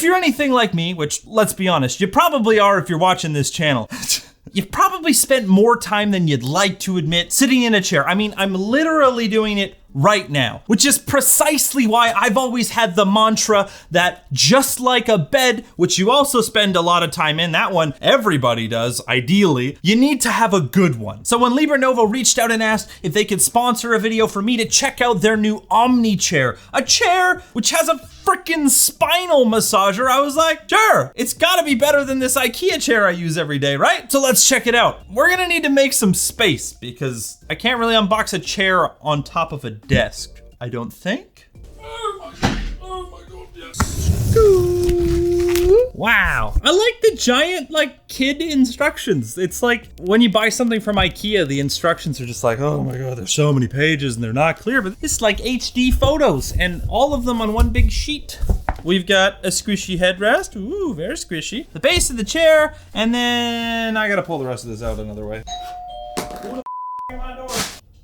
you're anything like me, which let's be honest, you probably are if you're watching this channel, you've probably spent more time than you'd like to admit sitting in a chair. I mean, I'm literally doing it right now, which is precisely why I've always had the mantra that just like a bed, which you also spend a lot of time in, that one everybody does, ideally, you need to have a good one. So when LiberNovo reached out and asked if they could sponsor a video for me to check out their new Omni chair, a chair which has a freaking spinal massager, I was like, sure, it's gotta be better than this IKEA chair I use every day, right? So let's check it out. We're gonna need to make some space because I can't really unbox a chair on top of a desk, I don't think. Oh my God, yes. Wow, I like the giant kid instructions. It's like when you buy something from IKEA, the instructions are just like, oh my God, there's so many pages and they're not clear, but it's like HD photos and all of them on one big sheet. We've got a squishy headrest, ooh, very squishy. The base of the chair, and then I gotta pull the rest of this out another way. Who the f my door?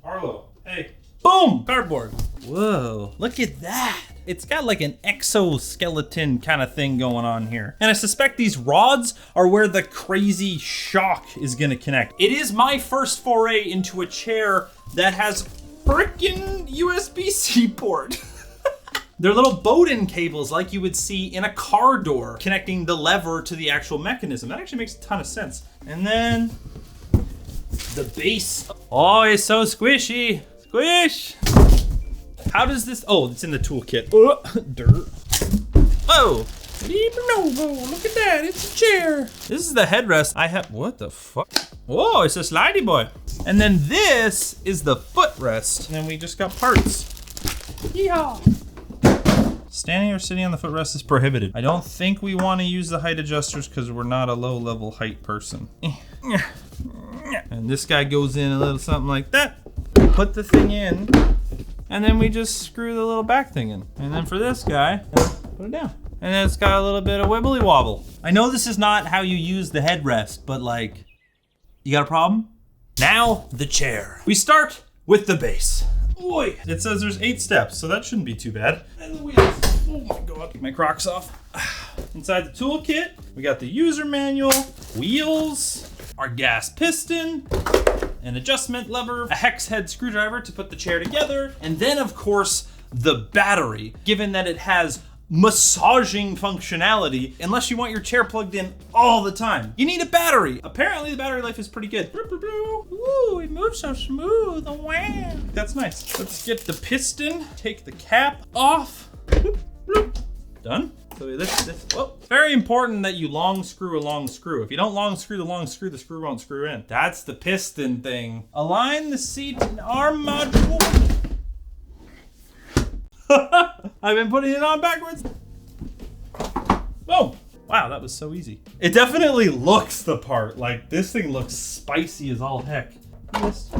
Arlo, hey. Boom, cardboard. Whoa, look at that. It's got like an exoskeleton kind of thing going on here. And I suspect these rods are where the crazy shock is gonna connect. It is my first foray into a chair that has frickin' USB-C port. They're little Bowden cables like you would see in a car door connecting the lever to the actual mechanism. That actually makes a ton of sense. And then the base. Oh, it's so squishy. Squish! How does this, oh, it's in the toolkit. Dirt. Oh, LiberNovo, look at that, it's a chair. This is the headrest I have, what the fuck? Whoa, it's a slidey boy. And then this is the footrest. And then we just got parts. Yeehaw. Standing or sitting on the footrest is prohibited. I don't think we want to use the height adjusters because we're not a low level height person. And this guy goes in a little something like that. Put the thing in, and then we just screw the little back thing in. And then for this guy, put it down. And then it's got a little bit of wibbly wobble. I know this is not how you use the headrest, but like, you got a problem? Now, the chair. We start with the base. Boy, it says there's 8 steps, so that shouldn't be too bad. And the wheels, oh my God, get my Crocs off. Inside the toolkit, we got the user manual, wheels, our gas piston, an adjustment lever, a hex head screwdriver to put the chair together, and then of course, the battery, given that it has massaging functionality, unless you want your chair plugged in all the time. You need a battery. Apparently the battery life is pretty good. Ooh, it moves so smooth, oh wow. That's nice. Let's get the piston, take the cap off. Done. So we lift this, whoa. Very important that you long screw a long screw. If you don't long screw the screw won't screw in. That's the piston thing. Align the seat and arm module. I've been putting it on backwards. Boom. Wow, that was so easy. It definitely looks the part. Like this thing looks spicy as all heck. This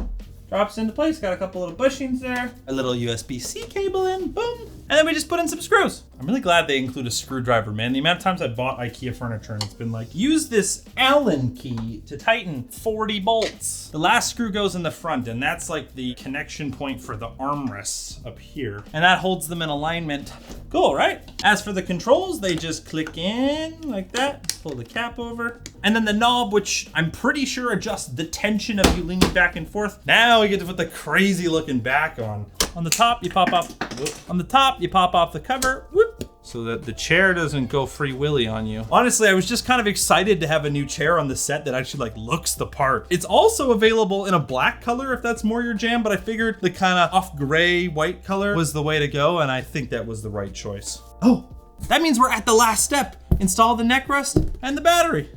drops into place, got a couple little bushings there, a little USB-C cable in, boom. And then we just put in some screws. I'm really glad they include a screwdriver, man. The amount of times I bought IKEA furniture and it's been like, use this Allen key to tighten 40 bolts. The last screw goes in the front and that's like the connection point for the armrests up here. And that holds them in alignment. Cool, right? As for the controls, they just click in like that, pull the cap over. And then the knob, which I'm pretty sure adjusts the tension of you leaning back and forth. Now we get to put the crazy looking back on. On the top, you pop off, whoop. On the top, you pop off the cover, whoop, so that the chair doesn't go free willy on you. Honestly, I was just kind of excited to have a new chair on the set that actually like looks the part. It's also available in a black color if that's more your jam, but I figured the kind of off gray white color was the way to go, and I think that was the right choice. Oh, that means we're at the last step. Install the neck rest and the battery.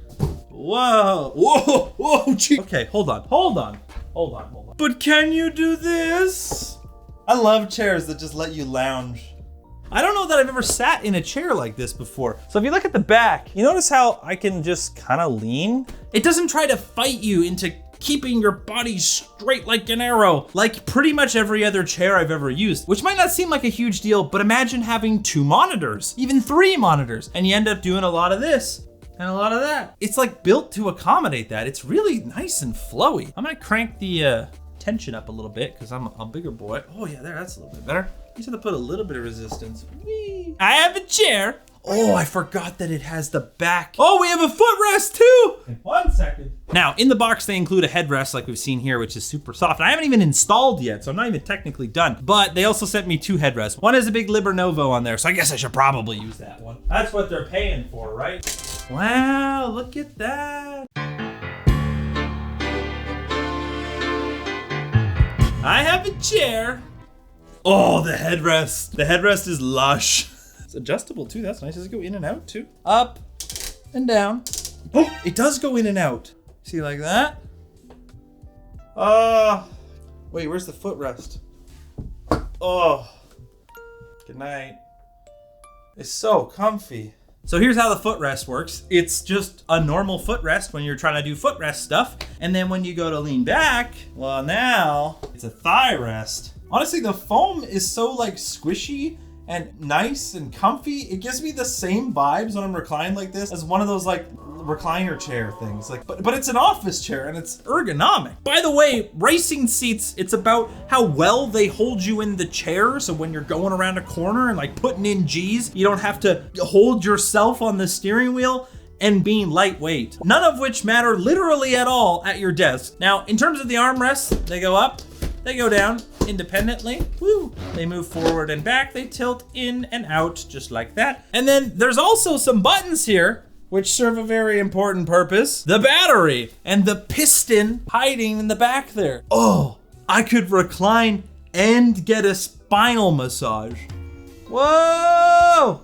Whoa, whoa, whoa, gee. Okay, hold on. But can you do this? I love chairs that just let you lounge. I don't know that I've ever sat in a chair like this before. So if you look at the back, you notice how I can just kind of lean? It doesn't try to fight you into keeping your body straight like an arrow, like pretty much every other chair I've ever used, which might not seem like a huge deal, but imagine having 2 monitors, even 3 monitors, and you end up doing a lot of this and a lot of that. It's like built to accommodate that. It's really nice and flowy. I'm gonna crank the tension up a little bit because I'm a bigger boy. Oh yeah, there, that's a little bit better. You just have to put a little bit of resistance. Whee! I have a chair Oh, I forgot that it has the back. Oh, we have a footrest too. In 1 second. Now, in the box, they include a headrest like we've seen here, which is super soft. And I haven't even installed yet, so I'm not even technically done. But they also sent me 2 headrests. One has a big LiberNovo on there, so I guess I should probably use that one. That's what they're paying for, right? Wow, look at that. I have a chair. Oh, the headrest. The headrest is lush. It's adjustable too, that's nice. Does it go in and out too? Up and down. Oh, it does go in and out. See, like that? Wait, where's the footrest? Oh, good night. It's so comfy. So here's how the footrest works. It's just a normal footrest when you're trying to do footrest stuff. And then when you go to lean back, well, now it's a thigh rest. Honestly, the foam is so like squishy and nice and comfy. It gives me the same vibes when I'm reclined like this as one of those like recliner chair things. Like, but it's an office chair and it's ergonomic. By the way, racing seats, it's about how well they hold you in the chair. So when you're going around a corner and like putting in G's, you don't have to hold yourself on the steering wheel, and being lightweight. None of which matter literally at all at your desk. Now, in terms of the armrests, they go up, they go down independently. Woo! They move forward and back. They tilt in and out just like that. And then there's also some buttons here which serve a very important purpose. The battery and the piston hiding in the back there. Oh, I could recline and get a spinal massage. Whoa!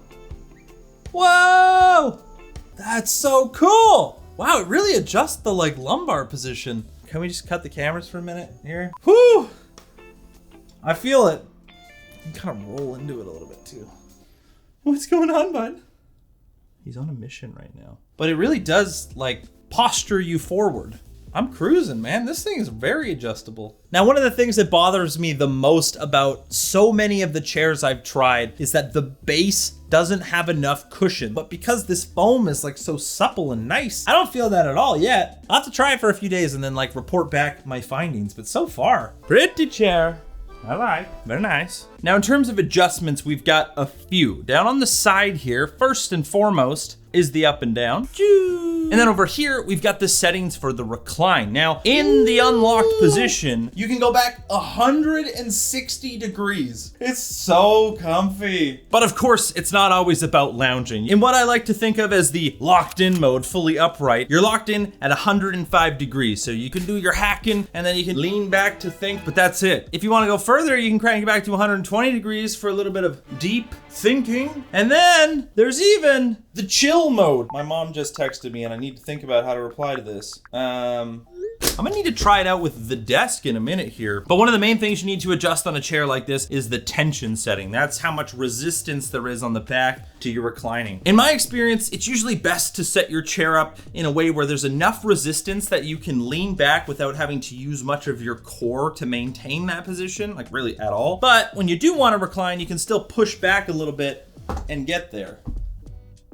Whoa! That's so cool. Wow, it really adjusts the like lumbar position. Can we just cut the cameras for a minute here? Whew! I feel it. You can kind of roll into it a little bit too. What's going on, bud? He's on a mission right now. But it really does like posture you forward. I'm cruising, man. This thing is very adjustable. Now, one of the things that bothers me the most about so many of the chairs I've tried is that the base doesn't have enough cushion. But because this foam is like so supple and nice, I don't feel that at all yet. I'll have to try it for a few days and then like report back my findings. But so far, pretty chair. I like, very nice. Now, in terms of adjustments, we've got a few. Down on the side here, first and foremost, is the up and down. And then over here, we've got the settings for the recline. Now, in the unlocked position, you can go back 160 degrees. It's so comfy. But of course, it's not always about lounging. In what I like to think of as the locked in mode, fully upright, you're locked in at 105 degrees. So you can do your hacking and then you can lean back to think, but that's it. If you wanna go further, you can crank it back to 120 degrees for a little bit of deep thinking. And then there's even the chill mode. My mom just texted me and I need to think about how to reply to this. I'm gonna need to try it out with the desk in a minute here. But one of the main things you need to adjust on a chair like this is the tension setting. That's how much resistance there is on the back to your reclining. In my experience, it's usually best to set your chair up in a way where there's enough resistance that you can lean back without having to use much of your core to maintain that position, like really at all. But when you do want to recline, you can still push back a little bit and get there.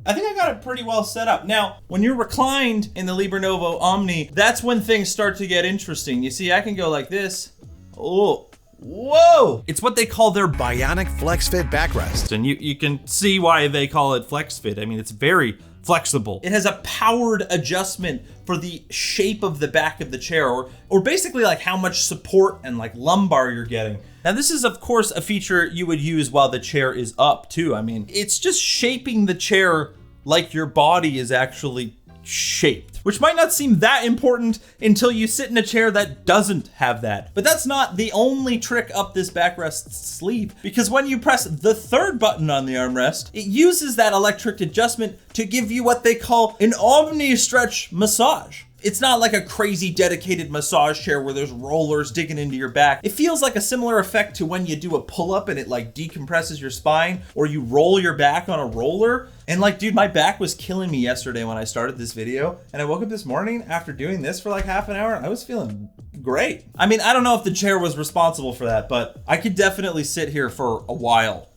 I think I got it pretty well set up. Now, when you're reclined in the LiberNovo Omni, that's when things start to get interesting. You see, I can go like this. Oh, whoa! It's what they call their Bionic Flex Fit backrest. And you can see why they call it Flex Fit. I mean, it's very flexible. It has a powered adjustment for the shape of the back of the chair, or basically like how much support and like lumbar you're getting. Now this is of course a feature you would use while the chair is up too. I mean, it's just shaping the chair like your body is actually shaped, which might not seem that important until you sit in a chair that doesn't have that. But that's not the only trick up this backrest's sleeve, because when you press the third button on the armrest, it uses that electric adjustment to give you what they call an Omni stretch massage. It's not like a crazy dedicated massage chair where there's rollers digging into your back. It feels like a similar effect to when you do a pull-up and it like decompresses your spine, or you roll your back on a roller. And like, dude, my back was killing me yesterday when I started this video, and I woke up this morning after doing this for like half an hour, and I was feeling great. I mean, I don't know if the chair was responsible for that, but I could definitely sit here for a while.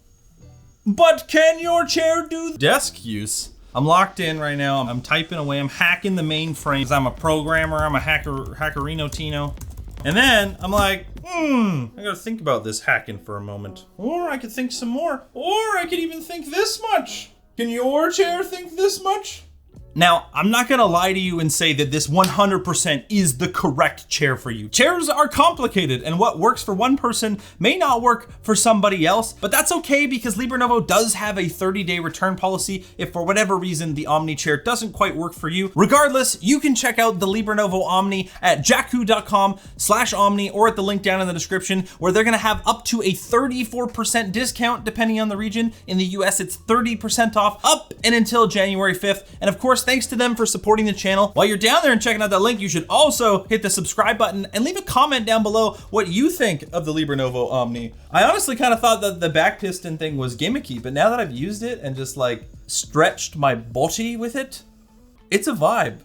But can your chair do desk use? I'm locked in right now. I'm typing away. I'm hacking the mainframes. I'm a programmer. I'm a hackerino Tino. And then I'm like, I gotta think about this hacking for a moment. Or I could think some more. Or I could even think this much. Can your chair think this much? Now, I'm not gonna lie to you and say that this 100% is the correct chair for you. Chairs are complicated, and what works for one person may not work for somebody else, but that's okay because LiberNovo does have a 30-day return policy if for whatever reason the Omni chair doesn't quite work for you. Regardless, you can check out the LiberNovo Omni at jakku.com/omni or at the link down in the description, where they're gonna have up to a 34% discount depending on the region. In the US, it's 30% off up and until January 5th. And of course, thanks to them for supporting the channel. While you're down there and checking out that link, you should also hit the subscribe button and leave a comment down below what you think of the LiberNovo Omni. I honestly kind of thought that the back piston thing was gimmicky, but now that I've used it and just like stretched my body with it, it's a vibe.